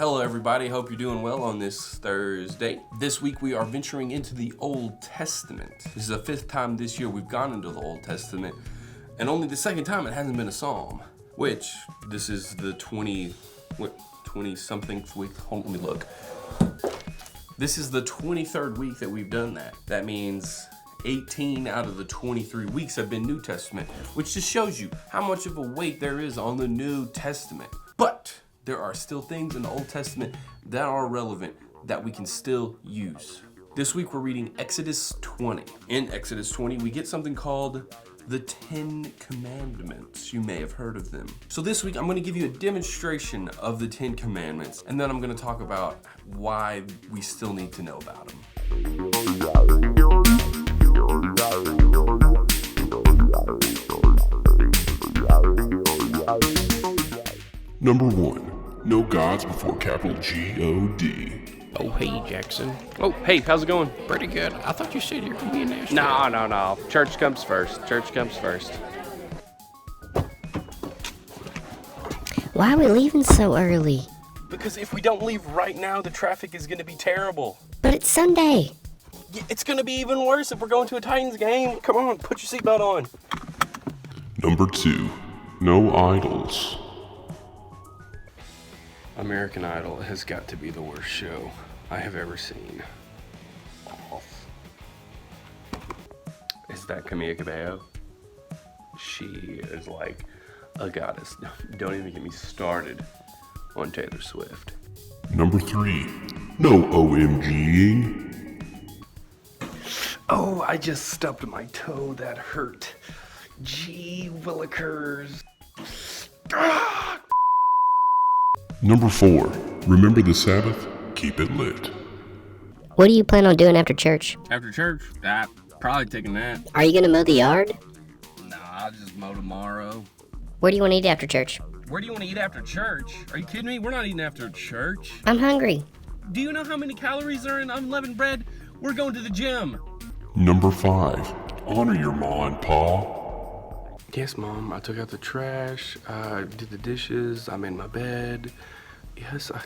Hello everybody, hope you're doing well on this Thursday. This week we are venturing into the Old Testament. This is the 5th time this year we've gone into the Old Testament, and only the 2nd time it hasn't been a psalm, which this is the 20-something week. Hold on, let me look. This is the 23rd week that we've done that. That means 18 out of the 23 weeks have been New Testament, which just shows you how much of a weight there is on the New Testament. But there are still things in the Old Testament that are relevant that we can still use. This week we're reading Exodus 20. In Exodus 20, we get something called the 10 Commandments. You may have heard of them. So this week I'm going to give you a demonstration of the 10 Commandments, and then I'm going to talk about why we still need to know about them. Number 1. No gods before capital G-O-D. Oh, hey, Jackson. Oh, hey, how's it going? Pretty good. I thought you said you were going to be in Nashville. No. Church comes first. Why are we leaving so early? Because if we don't leave right now, the traffic is going to be terrible. But it's Sunday. Yeah, it's going to be even worse if we're going to a Titans game. Come on, put your seatbelt on. Number 2. No idols. American Idol has got to be the worst show I have ever seen. Off. Is that Camila Cabello? She is like a goddess. Don't even get me started on Taylor Swift. Number 3. No OMGing. Oh, I just stubbed my toe. That hurt. Gee willikers. Ah! Number 4. Remember the Sabbath? Keep it lit. What do you plan on doing after church? After church? Probably taking a nap. Are you gonna mow the yard? Nah, I'll just mow tomorrow. Where do you want to eat after church? Where do you want to eat after church? Are you kidding me? We're not eating after church. I'm hungry. Do you know how many calories are in unleavened bread? We're going to the gym. Number 5. Honor your ma and pa. Yes, Mom. I took out the trash. I did the dishes. I made my bed. Yes, I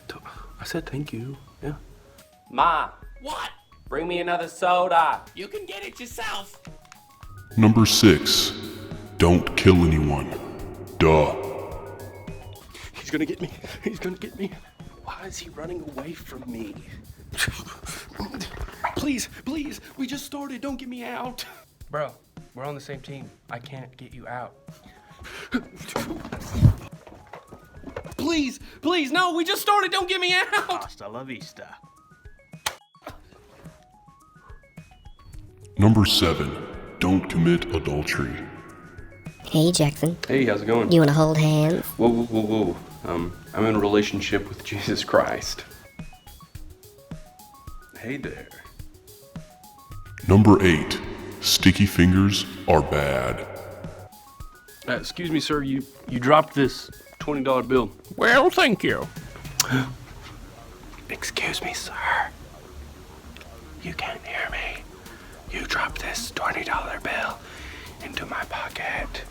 said thank you. Yeah. Ma. What? Bring me another soda. You can get it yourself. Number 6. Don't kill anyone. Duh. He's gonna get me. Why is he running away from me? Please, we just started. Don't get me out. Bro, we're on the same team. I can't get you out. Please, no, we just started. Don't get me out. Hasta la vista. Number 7. Don't commit adultery. Hey, Jackson. Hey, how's it going? You want to hold hands? Whoa. I'm in a relationship with Jesus Christ. Hey there. Number 8. Sticky fingers are bad. Excuse me, sir. You dropped this $20 bill. Well, thank you. Excuse me, sir. You can't hear me. You dropped this $20 bill into my pocket.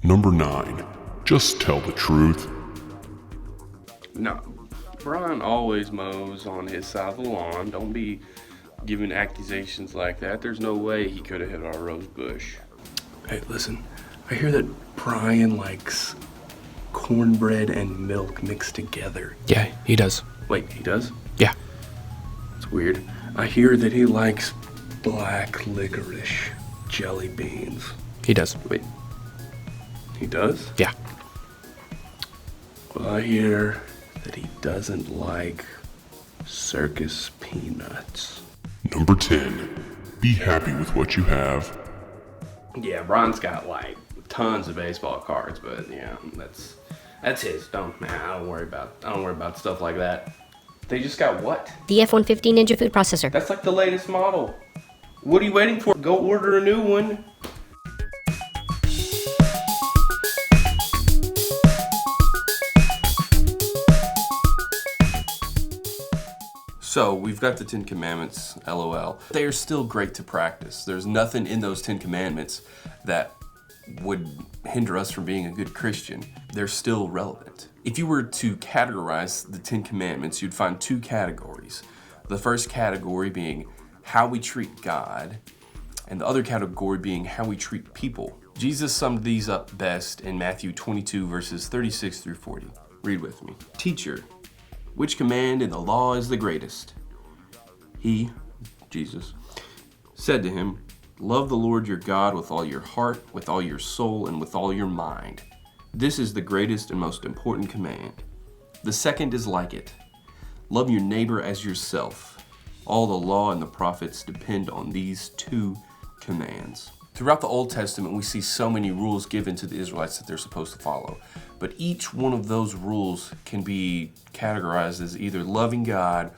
Number 9. Just tell the truth. No, Brian always mows on his side of the lawn. Don't be giving accusations like that. There's no way he could have hit our rose bush. Hey, listen. I hear that Brian likes cornbread and milk mixed together. Yeah, he does. Wait, he does? Yeah. It's weird. I hear that he likes black licorice jelly beans. He does. Wait, he does? Yeah. Well, I hear that he doesn't like circus peanuts. Number 10. Be happy with what you have. Yeah, Brian's got like tons of baseball cards, but yeah, that's his. I don't worry about stuff like that. They just got what? The F-150 Ninja food processor. That's like the latest model. What are you waiting for? Go order a new one. So we've got the 10 Commandments, LOL. They are still great to practice. There's nothing in those 10 Commandments that would hinder us from being a good Christian. They're still relevant. If you were to categorize the 10 Commandments, you'd find two categories. The first category being how we treat God, and the other category being how we treat people. Jesus summed these up best in Matthew 22, verses 36 through 40. Read with me. Teacher, which command in the law is the greatest? He, Jesus, said to him, love the Lord your God with all your heart, with all your soul, and with all your mind. This is the greatest and most important command. The second is like it. Love your neighbor as yourself. All the law and the prophets depend on these two commands. Throughout the Old Testament, we see so many rules given to the Israelites that they're supposed to follow. But each one of those rules can be categorized as either loving God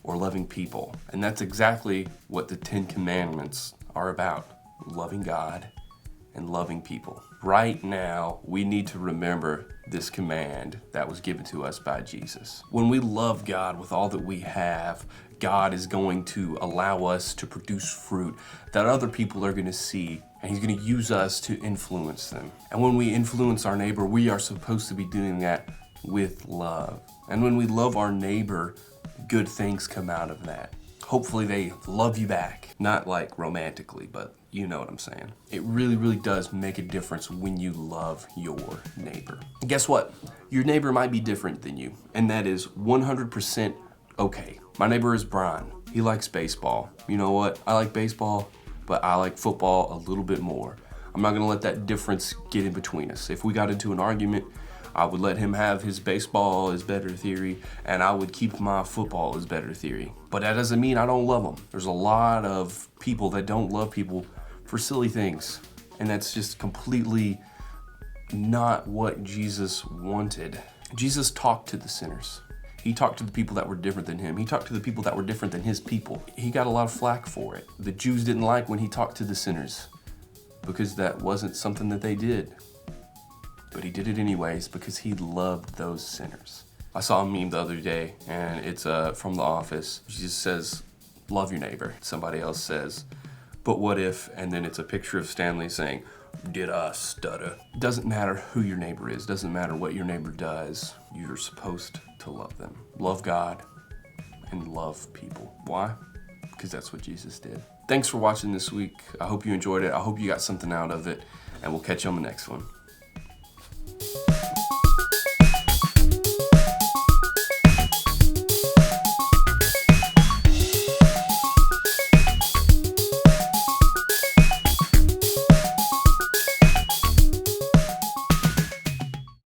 or loving people. And that's exactly what the 10 Commandments are about. Loving God and loving people. Right now, we need to remember this command that was given to us by Jesus. When we love God with all that we have, God is going to allow us to produce fruit that other people are going to see, and he's going to use us to influence them. And when we influence our neighbor, we are supposed to be doing that with love. And when we love our neighbor, good things come out of that. Hopefully they love you back. Not like romantically, but you know what I'm saying. It really, really does make a difference when you love your neighbor. And guess what? Your neighbor might be different than you, and that is 100% okay. My neighbor is Brian. He likes baseball. You know what? I like baseball, but I like football a little bit more. I'm not gonna let that difference get in between us. If we got into an argument, I would let him have his baseball is better theory, and I would keep my football is better theory. But that doesn't mean I don't love him. There's a lot of people that don't love people for silly things, and that's just completely not what Jesus wanted. Jesus talked to the sinners. He talked to the people that were different than him. He talked to the people that were different than his people. He got a lot of flack for it. The Jews didn't like when he talked to the sinners because that wasn't something that they did. But he did it anyways because he loved those sinners. I saw a meme the other day, and it's from The Office. Jesus says, love your neighbor. Somebody else says, but what if, and then it's a picture of Stanley saying, did I stutter? It doesn't matter who your neighbor is, doesn't matter what your neighbor does, you're supposed to love them. Love God and love people. Why? Because that's what Jesus did. Thanks for watching this week. I hope you enjoyed it. I hope you got something out of it, and we'll catch you on the next one.